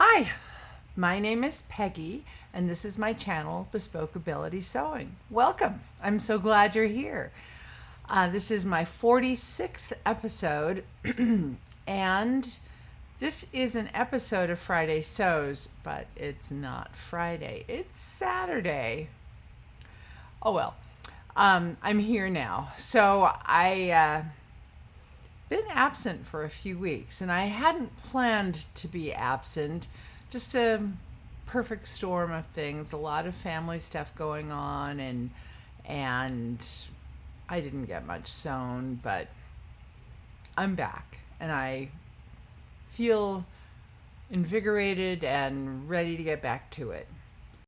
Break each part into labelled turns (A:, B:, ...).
A: Hi, my name is Peggy, and this is my channel, Bespoke Ability Sewing. Welcome. I'm so glad you're here. This is my 46th episode, and this is an episode of Friday Sews, but it's not Friday, it's Saturday. Oh well, I'm here now. So I been absent for a few weeks, and I hadn't planned to be absent. Just a perfect storm of things, a lot of family stuff going on, and I didn't get much sewn, but I'm back and I feel invigorated and ready to get back to it.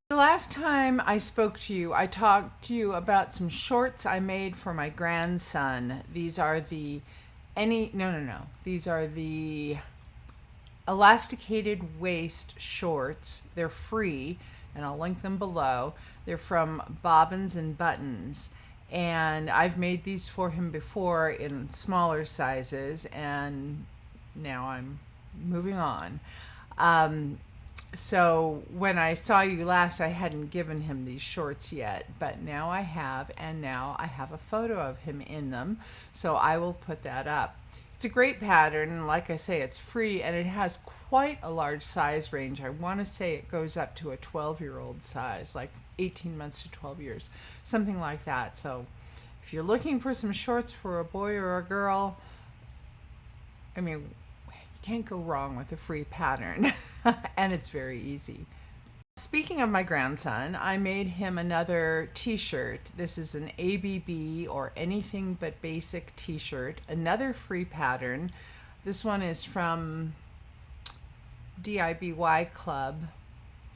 A: The last time I spoke to you, I talked to you about some shorts I made for my grandson. These are the These are the elasticated waist shorts. They're free, and I'll link them below. They're from Bobbins and Buttons, and I've made these for him before in smaller sizes, and now I'm moving on. So when I saw you last, I hadn't given him these shorts yet, but now I have, and now I have a photo of him in them, so I will put that up. It's a great pattern, and like I say, it's free, and it has quite a large size range. I want to say it goes up to a 12-year-old size, like 18 months to 12 years, something like that. So if you're looking for some shorts for a boy or a girl, I mean, can't go wrong with a free pattern. And it's very easy. Speaking of my grandson, I made him another t-shirt. This is an ABB, or anything but basic t-shirt, another free pattern. This one is from DIBY Club,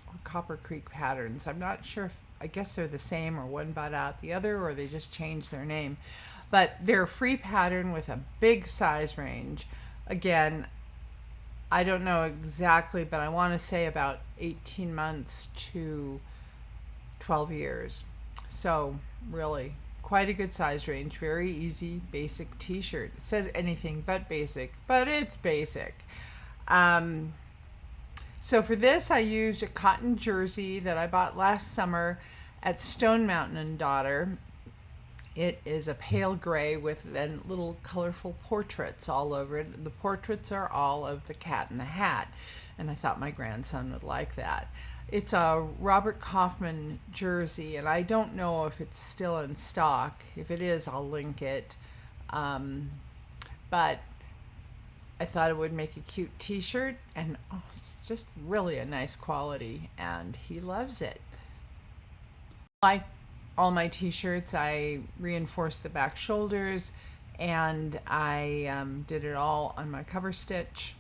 A: or Copper Creek Patterns. I'm not sure if, I guess they're the same, or one bought out the other, or they just changed their name. But they're a free pattern with a big size range. Again, I don't know exactly, but I want to say about 18 months to 12 years. So really quite a good size range, very easy, basic t-shirt. It says anything but basic, but it's basic. So for this, I used a cotton jersey that I bought last summer at Stone Mountain and Daughter. It is a pale gray with then little colorful portraits all over it. The portraits are all of the Cat in the Hat, and I thought my grandson would like that. It's a Robert Kaufman jersey, and I don't know if it's still in stock. If it is, I'll link it. But I thought it would make a cute t-shirt, and it's just really a nice quality, and he loves it. Like all my t-shirts, I reinforced the back shoulders, and I did it all on my cover stitch.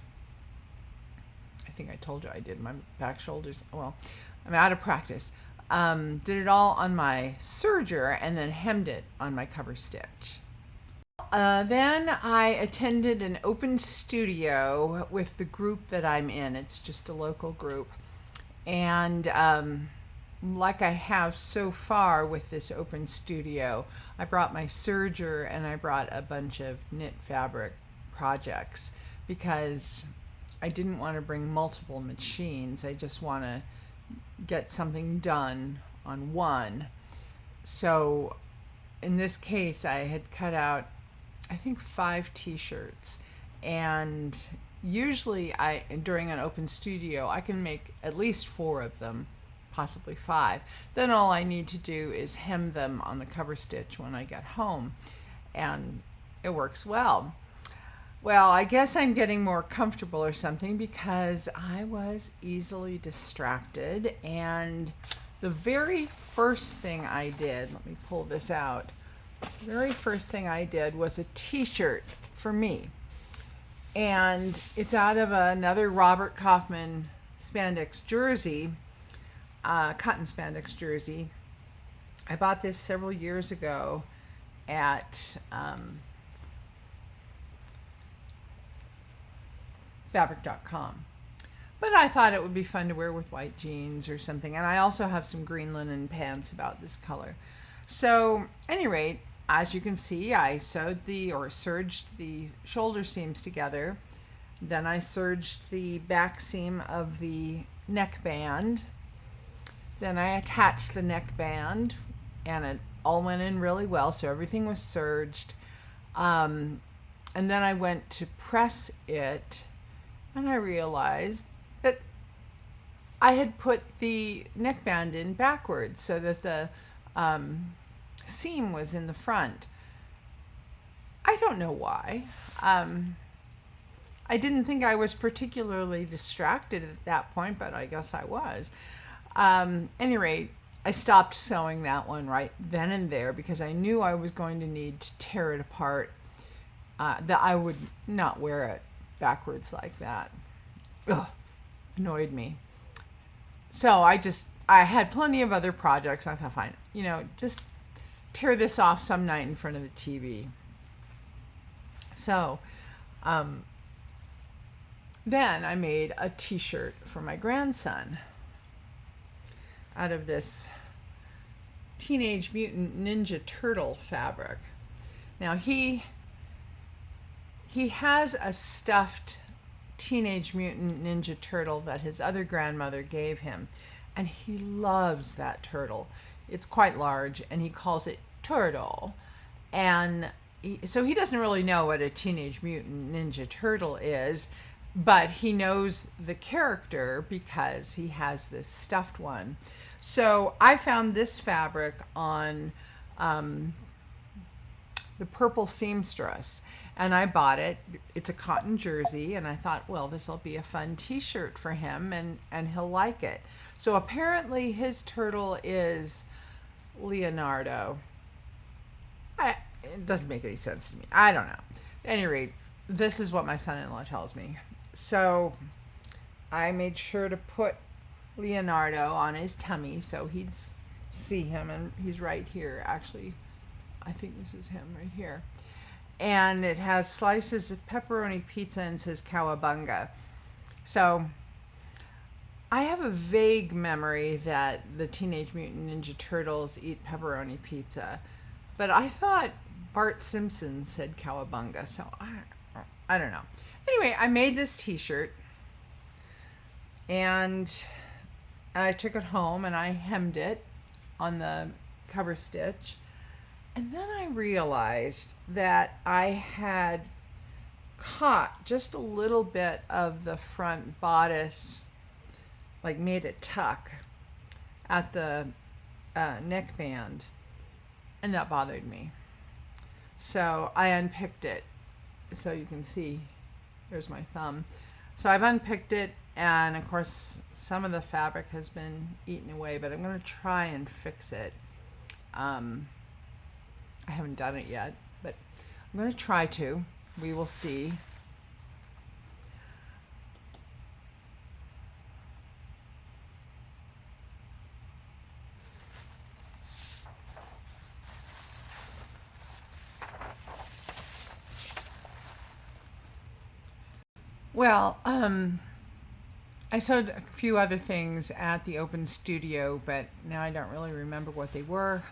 A: I think I told you I did my back shoulders. Well, I'm out of practice. Did it all on my serger and then hemmed it on my cover stitch. Then I attended an open studio with the group that I'm in. It's just a local group, and like I have so far with this open studio, I brought my serger and I brought a bunch of knit fabric projects because I didn't want to bring multiple machines. I just want to get something done on one. So in this case, I had cut out, I think, 5 t-shirts, and usually during an open studio, I can make at least 4 of them, possibly 5. Then all I need to do is hem them on the cover stitch when I get home, and it works well. Well, I guess I'm getting more comfortable or something, because I was easily distracted, and the very first thing I did, let me pull this out, the very first thing I did was a t-shirt for me, and it's out of another Robert Kaufman spandex jersey, cotton spandex jersey. I bought this several years ago at fabric.com, but I thought it would be fun to wear with white jeans or something, and I also have some green linen pants about this color. So at any rate, as you can see, I sewed serged the shoulder seams together, Then I serged the back seam of the neckband. Then I attached the neckband, and it all went in really well, so everything was serged. And then I went to press it, and I realized that I had put the neckband in backwards so that the seam was in the front. I don't know why. I didn't think I was particularly distracted at that point, but I guess I was. Any rate, I stopped sewing that one right then and there because I knew I was going to need to tear it apart, that I would not wear it backwards like that. Ugh, annoyed me. So I had plenty of other projects. I thought, fine, just tear this off some night in front of the TV. So then I made a t-shirt for my grandson out of this Teenage Mutant Ninja Turtle fabric. Now he has a stuffed Teenage Mutant Ninja Turtle that his other grandmother gave him, and he loves that turtle. It's quite large, and he calls it Turtle. And so he doesn't really know what a Teenage Mutant Ninja Turtle is, but he knows the character because he has this stuffed one. So I found this fabric on the Purple Seamstress, and I bought it. It's a cotton jersey, and I thought, well, this will be a fun t-shirt for him, and he'll like it. So apparently his turtle is Leonardo. It doesn't make any sense to me. I don't know. At any rate, this is what my son-in-law tells me. So I made sure to put Leonardo on his tummy so he'd see him, and he's right here. Actually, I think this is him right here. And it has slices of pepperoni pizza and says cowabunga. So I have a vague memory that the Teenage Mutant Ninja Turtles eat pepperoni pizza, but I thought Bart Simpson said cowabunga, so I don't know. Anyway, I made this t-shirt, and I took it home and I hemmed it on the cover stitch. And then I realized that I had caught just a little bit of the front bodice, like made it tuck at the neckband, and that bothered me. So I unpicked it, so you can see, there's my thumb. So I've unpicked it, and of course some of the fabric has been eaten away, but I'm going to try and fix it. I haven't done it yet, but I'm going to try to. We will see. Well, I sewed a few other things at the open studio, but now I don't really remember what they were.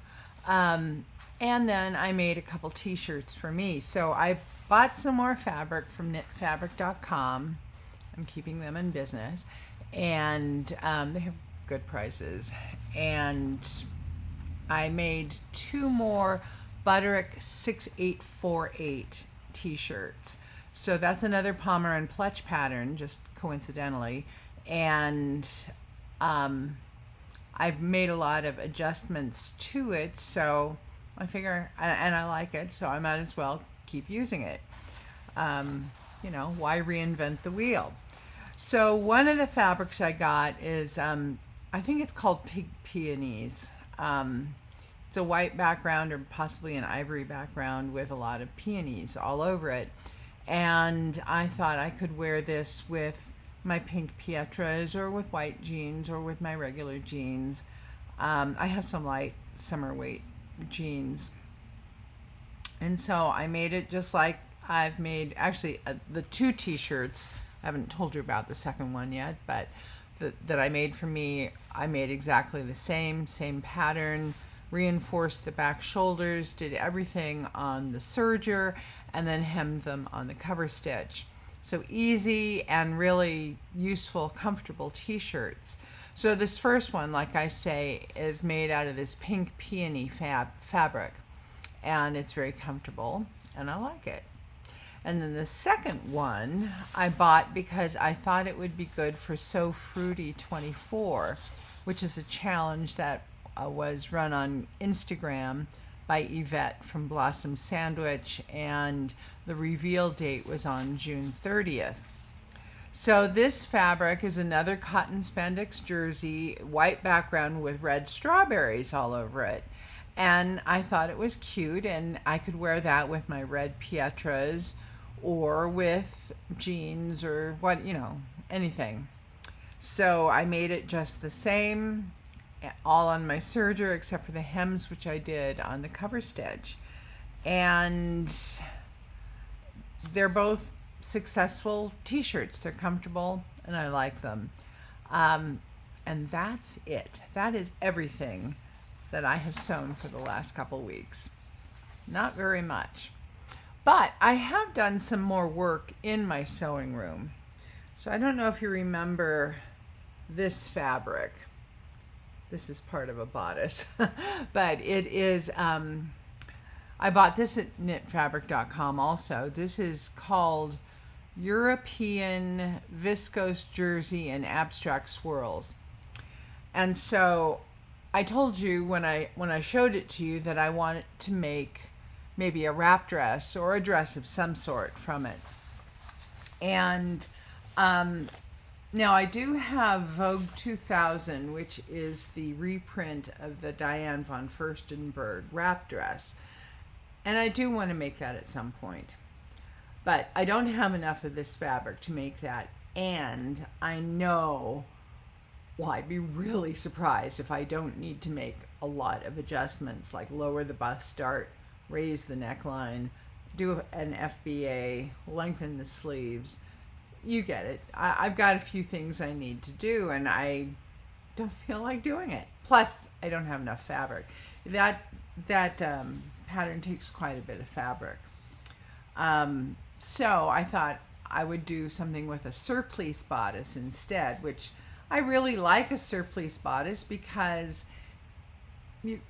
A: And then I made a couple t-shirts for me. So I bought some more fabric from knitfabric.com. I'm keeping them in business. And they have good prices. And I made 2 more Butterick 6848 t-shirts. So that's another Palmer and Pletch pattern, just coincidentally. And I've made a lot of adjustments to it, so I figure, and I like it, so I might as well keep using it. Why reinvent the wheel? So one of the fabrics I got is, I think it's called Pig Peonies. It's a white background or possibly an ivory background with a lot of peonies all over it. And I thought I could wear this with my pink Pietras or with white jeans or with my regular jeans. I have some light summer weight jeans. And so I made it just like I've made, actually the 2 t-shirts, I haven't told you about the second one yet, but that I made for me, I made exactly the same pattern, reinforced the back shoulders, did everything on the serger, and then hemmed them on the cover stitch. So easy and really useful, comfortable t-shirts. So this first one, like I say, is made out of this pink peony fabric, and it's very comfortable, and I like it. And then the second one I bought because I thought it would be good for So Fruity 24, which is a challenge that was run on Instagram by Yvette from Blossom Sandwich, and the reveal date was on June 30th. So this fabric is another cotton spandex jersey, white background with red strawberries all over it. And I thought it was cute, and I could wear that with my red Pietras or with jeans or what, anything. So I made it just the same, all on my serger except for the hems, which I did on the cover stitch. And they're both successful t-shirts. They're comfortable and I like them. And that's it. That is everything that I have sewn for the last couple weeks. Not very much. But I have done some more work in my sewing room. So I don't know if you remember this fabric. This is part of a bodice, but it is, I bought this at knitfabric.com also. This is called European Viscose Jersey in Abstract Swirls. And so I told you when I showed it to you that I wanted to make maybe a wrap dress or a dress of some sort from it. And now I do have Vogue 2000, which is the reprint of the Diane von Furstenberg wrap dress. And I do want to make that at some point. But I don't have enough of this fabric to make that. And I know, well, I'd be really surprised if I don't need to make a lot of adjustments, like lower the bust dart, raise the neckline, do an FBA, lengthen the sleeves. You get it. I've got a few things I need to do, and I don't feel like doing it. Plus, I don't have enough fabric. That pattern takes quite a bit of fabric. So I thought I would do something with a surplice bodice instead, which I really like a surplice bodice because you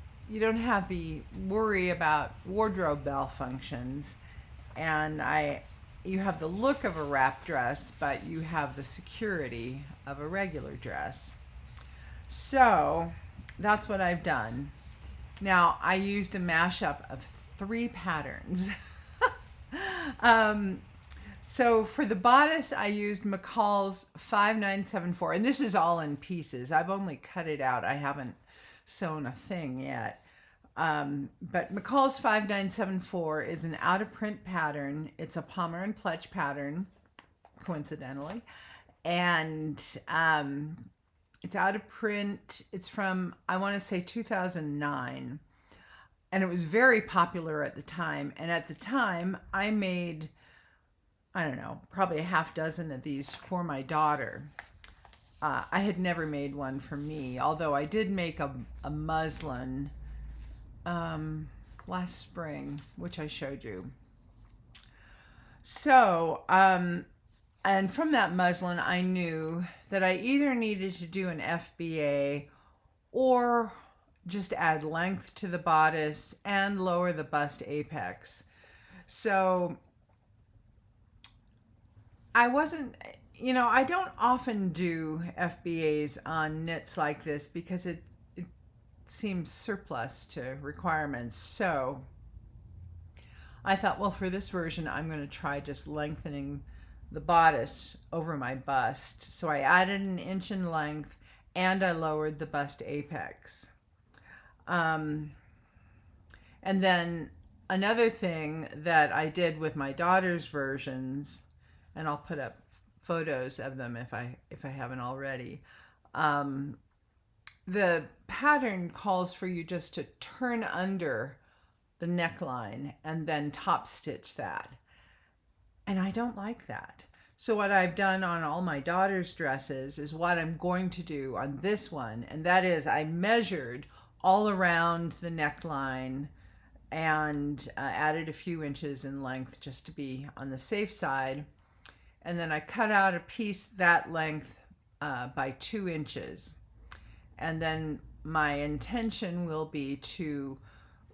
A: don't have the worry about wardrobe malfunctions, and you have the look of a wrap dress, but you have the security of a regular dress. So that's what I've done. Now I used a mashup of 3 patterns. So for the bodice, I used McCall's 5974, and this is all in pieces. I've only cut it out. I haven't sewn a thing yet. But McCall's 5974 is an out of print pattern. It's a Palmer and Pletch pattern, coincidentally. And it's out of print. It's from, I want to say 2009. And it was very popular at the time. And at the time, I made, I don't know, probably a half dozen of these for my daughter. I had never made one for me, although I did make a muslin last spring, which I showed you. So, and from that muslin, I knew that I either needed to do an FBA or just add length to the bodice and lower the bust apex. So I wasn't, I don't often do FBAs on knits like this because it seems surplus to requirements. So I thought, well, for this version, I'm going to try just lengthening the bodice over my bust. So I added an inch in length and I lowered the bust apex. And then another thing that I did with my daughter's versions, and I'll put up photos of them if I haven't already. The pattern calls for you just to turn under the neckline and then top stitch that. And I don't like that. So what I've done on all my daughter's dresses is what I'm going to do on this one. And that is I measured all around the neckline and added a few inches in length just to be on the safe side. and then I cut out a piece that length by 2 inches. And then my intention will be to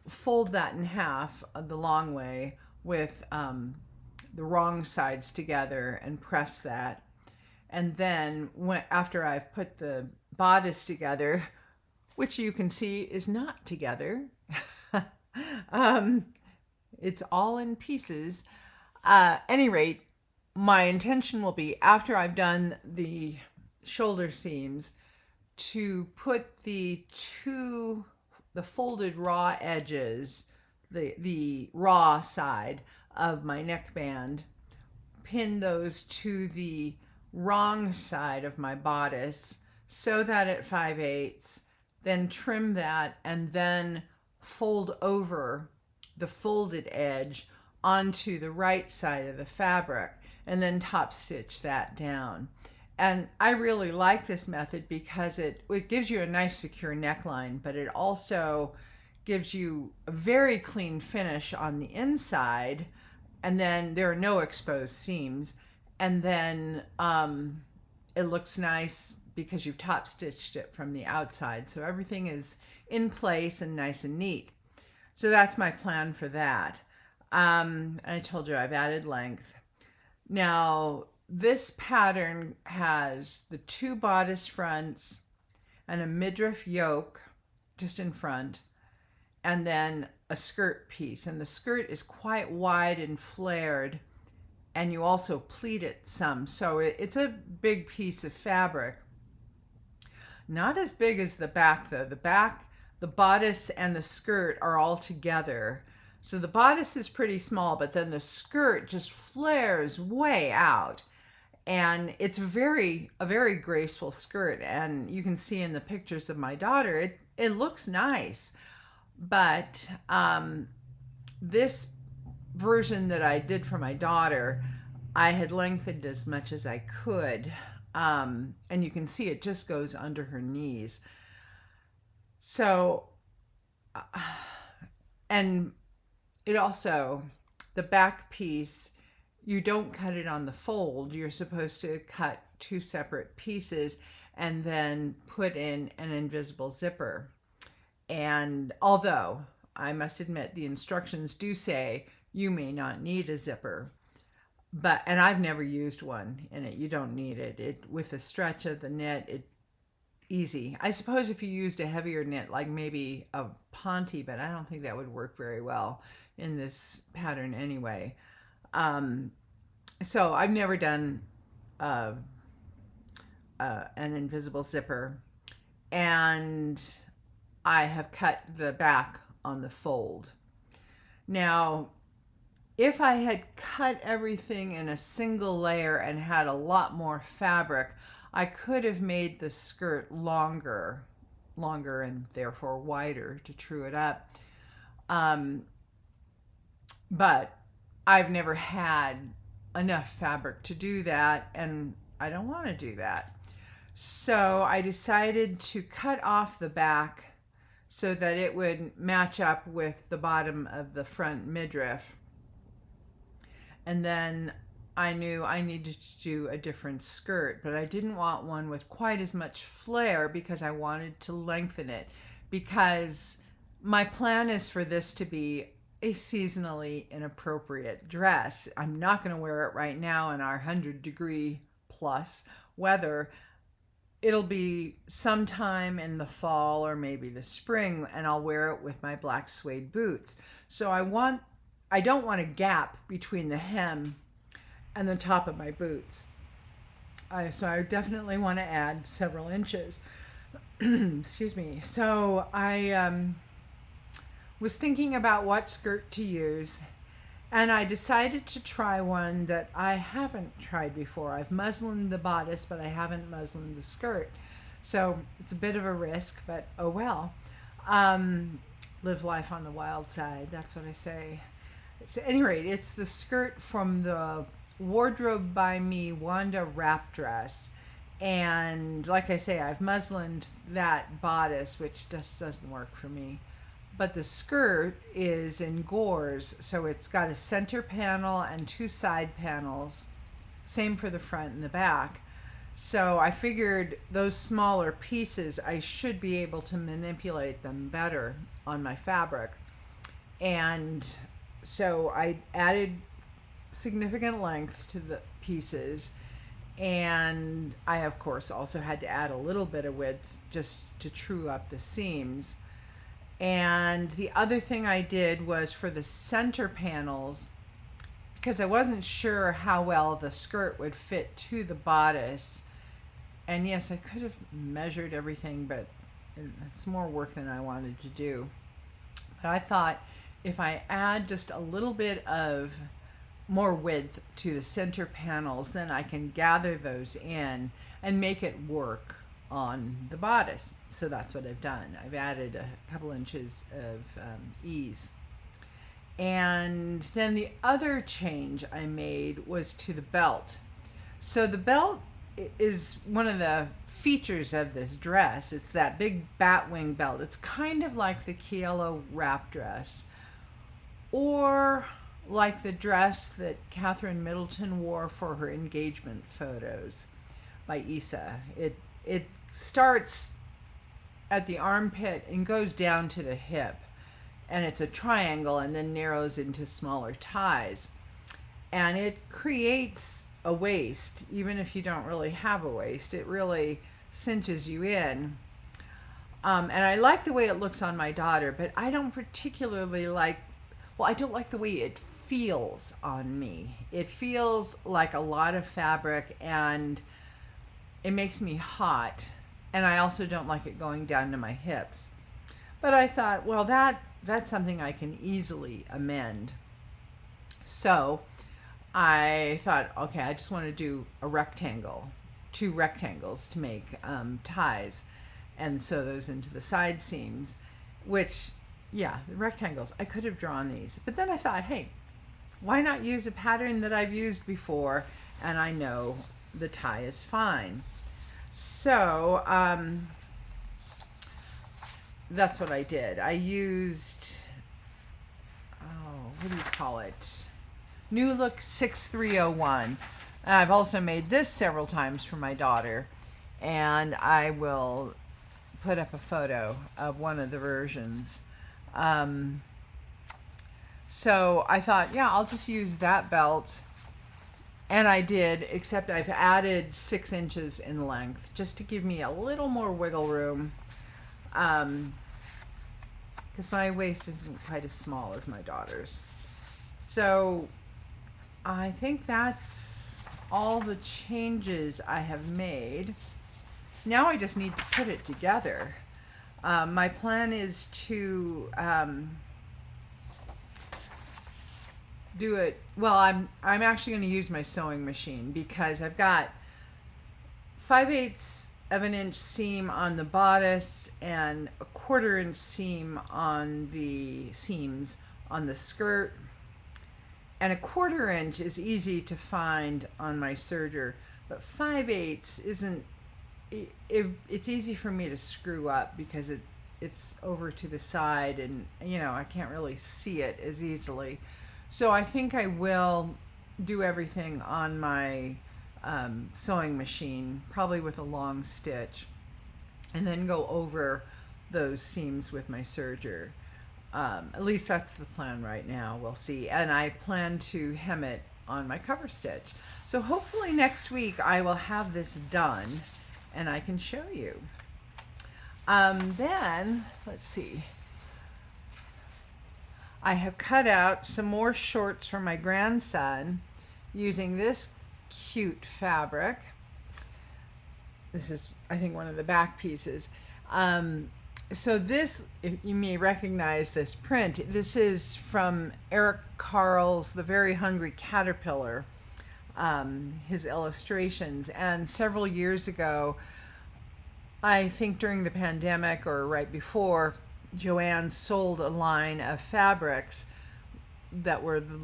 A: fold that in half the long way with the wrong sides together and press that. And then after I've put the bodice together, which you can see is not together, it's all in pieces. Any rate, my intention will be, after I've done the shoulder seams, to put the folded raw edges, the raw side of my neckband, pin those to the wrong side of my bodice, sew that at 5/8, then trim that, and then fold over the folded edge onto the right side of the fabric, and then top stitch that down. And I really like this method because it gives you a nice secure neckline, but it also gives you a very clean finish on the inside, and then there are no exposed seams, and then it looks nice because you've top stitched it from the outside, so everything is in place and nice and neat. So that's my plan for that. And I told you I've added length. Now this pattern has the 2 bodice fronts and a midriff yoke just in front, and then a skirt piece, and the skirt is quite wide and flared, and you also pleat it some, so it's a big piece of fabric. Not as big as the back though. The bodice and the skirt are all together, so the bodice is pretty small, but then the skirt just flares way out, and it's a very graceful skirt, and you can see in the pictures of my daughter it looks nice. But this version that I did for my daughter, I had lengthened as much as I could, and you can see it just goes under her knees. So and it also, the back piece, you don't cut it on the fold. You're supposed to cut 2 separate pieces and then put in an invisible zipper. And although I must admit the instructions do say you may not need a zipper, and I've never used one in it. You don't need it. With the stretch of the knit, easy. I suppose if you used a heavier knit, like maybe a Ponte, but I don't think that would work very well in this pattern anyway. So I've never done an invisible zipper, and I have cut the back on the fold. Now, if I had cut everything in a single layer and had a lot more fabric, I could have made the skirt longer and therefore wider to true it up. But I've never had enough fabric to do that, and I don't want to do that. So I decided to cut off the back so that it would match up with the bottom of the front midriff. And then I knew I needed to do a different skirt, but I didn't want one with quite as much flare because I wanted to lengthen it, because my plan is for this to be a seasonally inappropriate dress. I'm not going to wear it right now in our 100-degree plus weather. It'll be sometime in the fall or maybe the spring, and I'll wear it with my black suede boots. So I don't want a gap between the hem and the top of my boots. So I definitely want to add several inches. Excuse me. So I was thinking about what skirt to use, and I decided to try one that I haven't tried before. I've muslined the bodice, but I haven't muslined the skirt. So it's a bit of a risk, but oh well. Live life on the wild side, that's what I say. So at any rate, it's the skirt from the Wardrobe by Me Wanda wrap dress. And like I say, I've muslined that bodice, which just doesn't work for me. But the skirt is in gauze, so it's got a center panel and 2 side panels. Same for the front and the back. So I figured those smaller pieces, I should be able to manipulate them better on my fabric. And so I added significant length to the pieces. And I, of course, also had to add a little bit of width just to true up the seams. And the other thing I did was for the center panels, because I wasn't sure how well the skirt would fit to the bodice. And yes, I could have measured everything, but it's more work than I wanted to do. But I thought if I add just a little bit of more width to the center panels, then I can gather those in and make it work on the bodice. So that's what I've done. I've added a couple inches of ease. And then the other change I made was to the belt. So the belt is one of the features of this dress. It's that big batwing belt. It's kind of like the Kielo wrap dress, or like the dress that Catherine Middleton wore for her engagement photos by Issa. It starts at the armpit and goes down to the hip, and it's a triangle and then narrows into smaller ties. And it creates a waist, even if you don't really have a waist. It really cinches you in. And I like the way it looks on my daughter, but I don't particularly like, well, I don't like the way it feels on me. It feels like a lot of fabric and it makes me hot. And I also don't like it going down to my hips. But I thought, well, that's something I can easily amend. So I thought, okay, I just want to do a rectangle, 2 rectangles to make ties and sew those into the side seams, which, yeah, the rectangles, I could have drawn these. But then I thought, hey, why not use a pattern that I've used before and I know the tie is fine. So that's what I did. I used, what do you call it? New Look 6301. I've also made this several times for my daughter, and I will put up a photo of one of the versions. So I thought, yeah, I'll just use that belt. And I did, except I've added 6 inches in length just to give me a little more wiggle room. Because my waist isn't quite as small as my daughter's. So I think that's all the changes I have made. Now I just need to put it together. My plan is to do it, well, I'm actually going to use my sewing machine because I've got 5/8 of an inch seam on the bodice and a 1/4 inch seam on the seams on the skirt. And a 1/4 inch is easy to find on my serger, but 5/8 isn't, it's easy for me to screw up because it's over to the side and, you know, I can't really see it as easily. So I think I will do everything on my sewing machine, probably with a long stitch, and then go over those seams with my serger. At least that's the plan right now. We'll see. And I plan to hem it on my cover stitch. So hopefully next week I will have this done and I can show you. Then, let's see. I have cut out some more shorts for my grandson using this cute fabric. This is, I think, one of the back pieces. So this, if you may recognize this print, this is from Eric Carle's The Very Hungry Caterpillar, his illustrations. And several years ago, I think during the pandemic or right before, Joanne sold a line of fabrics that were the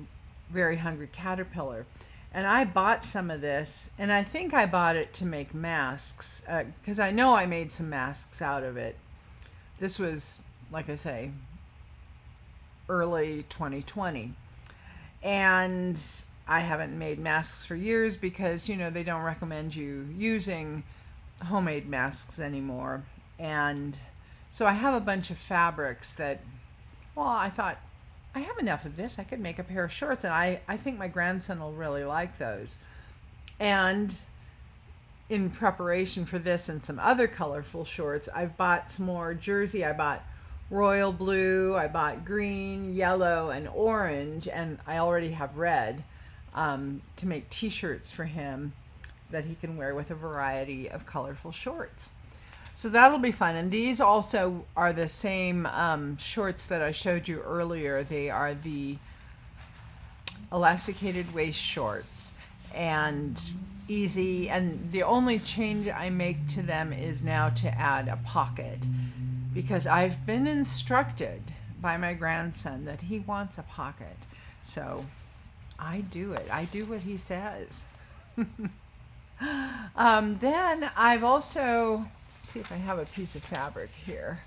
A: Very Hungry Caterpillar. And I bought some of this, and I think I bought it to make masks, because I know I made some masks out of it. This was, like I say, early 2020. And I haven't made masks for years because, you know, they don't recommend you using homemade masks anymore. And so I have a bunch of fabrics that, well, I thought I have enough of this. I could make a pair of shorts, and I think my grandson will really like those. And in preparation for this and some other colorful shorts, I've bought some more jersey. I bought royal blue, I bought green, yellow, and orange, and I already have red to make t-shirts for him so that he can wear with a variety of colorful shorts. So that'll be fun. And these also are the same shorts that I showed you earlier. They are the elasticated waist shorts, and easy. And the only change I make to them is now to add a pocket, because I've been instructed by my grandson that he wants a pocket. So I do it. I do what he says. Then I've also, see if I have a piece of fabric here.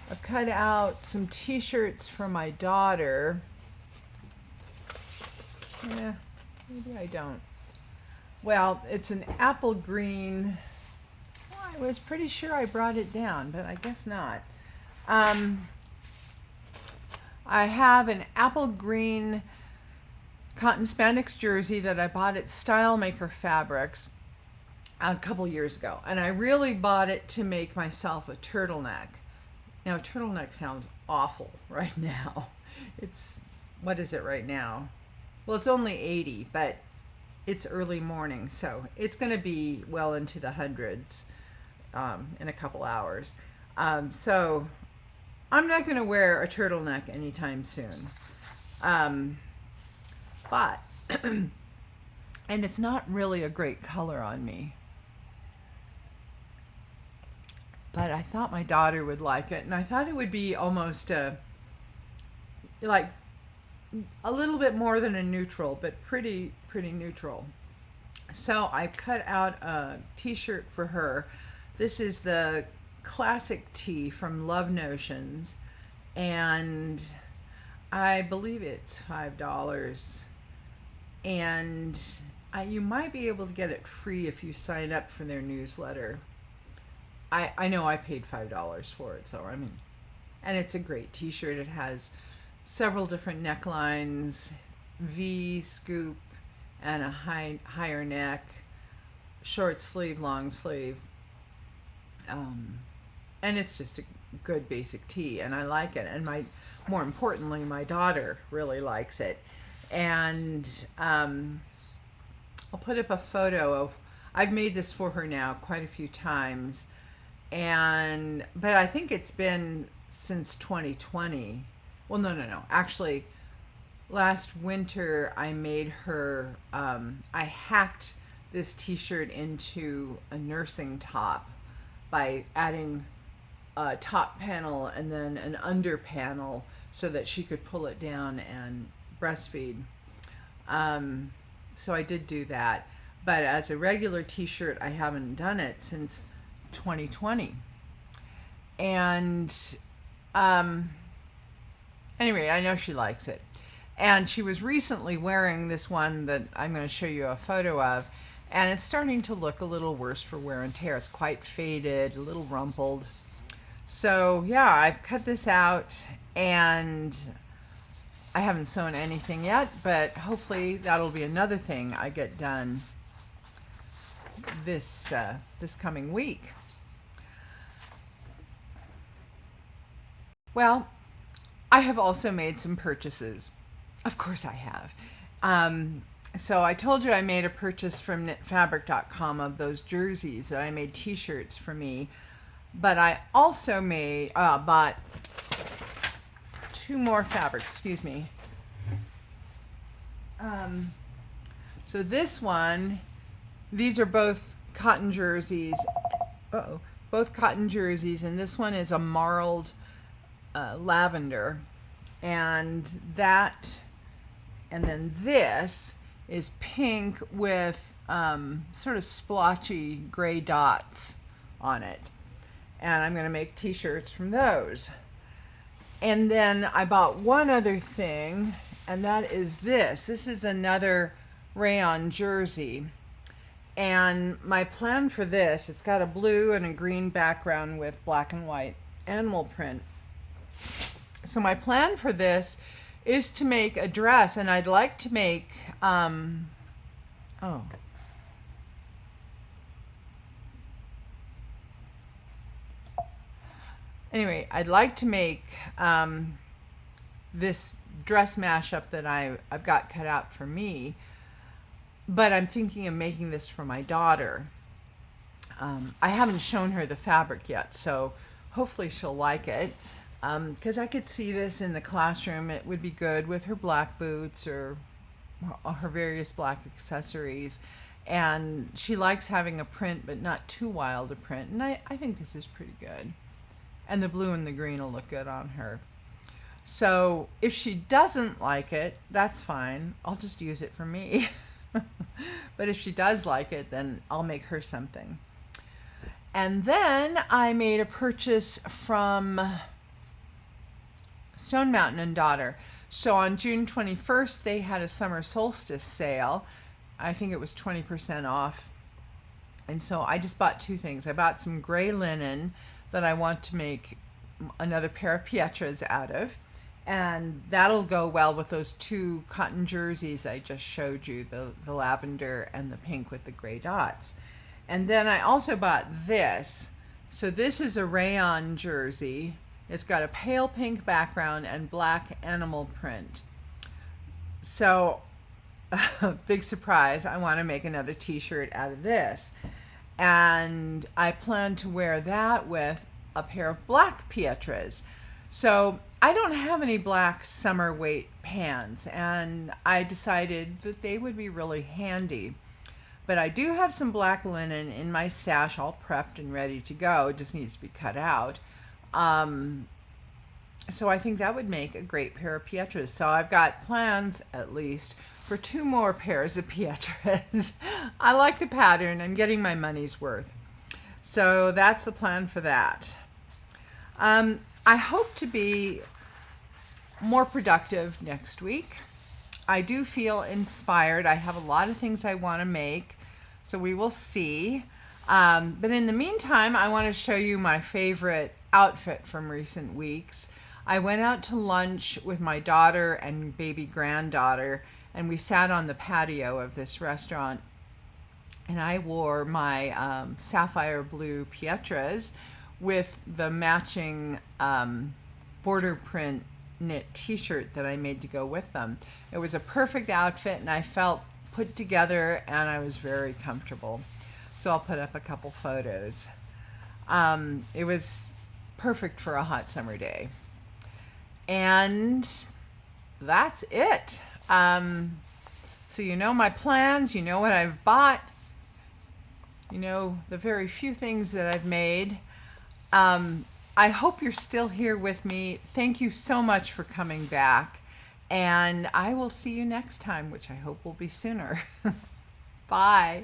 A: I've cut out some t-shirts for my daughter. Yeah, maybe I don't. Well, it's an apple green. Well, I was pretty sure I brought it down, but I guess not. I have an apple green cotton spandex jersey that I bought at Style Maker Fabrics a couple years ago, and I really bought it to make myself a turtleneck. Now, turtleneck sounds awful right now. It's, what is it right now? Well, it's only 80, but it's early morning, so it's going to be well into the hundreds in a couple hours. So I'm not going to wear a turtleneck anytime soon. But, and it's not really a great color on me. But I thought my daughter would like it, and I thought it would be almost like a little bit more than a neutral, but pretty neutral. So I cut out a t-shirt for her. This is the classic tee from Love Notions, and I believe it's $5. And you might be able to get it free if you sign up for their newsletter. I know I paid $5 for it, so I mean, and it's a great t-shirt. It has several different necklines, V, scoop, and a higher neck, short sleeve, long sleeve. And it's just a good basic tee, and I like it. And more importantly, my daughter really likes it. And I'll put up a photo of, I've made this for her now quite a few times, but I think it's been since 2020. Well, no. Actually, last winter I made her, I hacked this t-shirt into a nursing top by adding a top panel and then an under panel so that she could pull it down and breastfeed. So I did do that. But as a regular t-shirt, I haven't done it since 2020. And anyway, I know she likes it. And she was recently wearing this one that I'm going to show you a photo of, and it's starting to look a little worse for wear and tear. It's quite faded, a little rumpled. So yeah, I've cut this out, and I haven't sewn anything yet, but hopefully that'll be another thing I get done this coming week. Well, I have also made some purchases. Of course I have. So I told you I made a purchase from knitfabric.com of those jerseys that I made t-shirts for me, but I also bought two more fabrics, excuse me. So this one, these are both cotton jerseys. Both cotton jerseys, and this one is a marled lavender, and then this is pink with sort of splotchy gray dots on it, and I'm going to make t-shirts from those. And then I bought one other thing, and that is this. This is another rayon jersey. And my plan for this, it's got a blue and a green background with black and white animal print. So my plan for this is to make a dress, and I'd like to make, anyway, I'd like to make this dress mashup that I've got cut out for me, but I'm thinking of making this for my daughter. I haven't shown her the fabric yet, so hopefully she'll like it, because I could see this in the classroom. It would be good with her black boots or her various black accessories, and she likes having a print but not too wild a print, and I think this is pretty good, and the blue and the green will look good on her. So if she doesn't like it, that's fine, I'll just use it for me. But if she does like it, then I'll make her something. And then I made a purchase from Stone Mountain and Daughter. So on June 21st, they had a summer solstice sale. I think it was 20% off. And so I just bought two things. I bought some gray linen that I want to make another pair of Pietras out of. And that'll go well with those two cotton jerseys I just showed you, the lavender and the pink with the gray dots. And then I also bought this. So this is a rayon jersey. It's got a pale pink background and black animal print. So, big surprise, I want to make another t-shirt out of this. And I plan to wear that with a pair of black Pietras. So I don't have any black summer weight pants, and I decided that they would be really handy. But I do have some black linen in my stash, all prepped and ready to go. It just needs to be cut out. So I think that would make a great pair of Pietras. So I've got plans, at least, for 2 more pairs of Pietras. I like the pattern. I'm getting my money's worth. So that's the plan for that. I hope to be more productive next week. I do feel inspired. I have a lot of things I want to make, so we will see. But in the meantime, I want to show you my favorite outfit from recent weeks. I went out to lunch with my daughter and baby granddaughter, and we sat on the patio of this restaurant, and I wore my sapphire blue Pietras with the matching border print knit t-shirt that I made to go with them. It was a perfect outfit, and I felt put together, and I was very comfortable. So I'll put up a couple photos. It was perfect for a hot summer day. And that's it. So you know my plans, you know what I've bought, you know the very few things that I've made. I hope you're still here with me. Thank you so much for coming back. And I will see you next time, which I hope will be sooner. Bye.